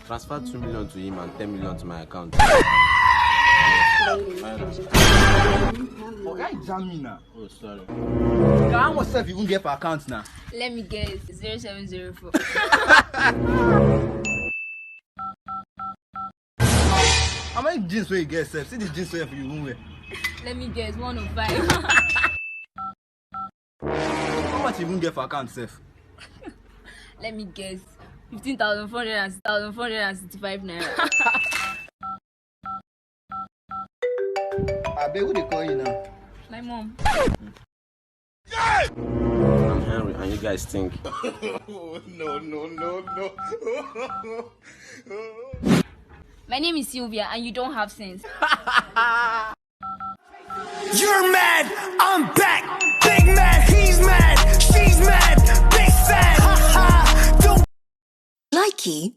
Transfer 2 million to him and 10 million to my account. Oh, guy, jam me now. Oh, sorry. How much stuff you won't get for account now? Let me guess. 0704. How many jeans will you get, sir? See the jeans for you won't wear. Let me guess. 105. How much you won't get for account, sir? Let me guess. 15,465 naira. I bet who they call you now? My mom. I'm Henry, and you guys think. My name is Sylvia, and you don't have sense. You're mad, I'm back. Big mad, he's mad, she's mad, big fat. Ha ha. Don't Likey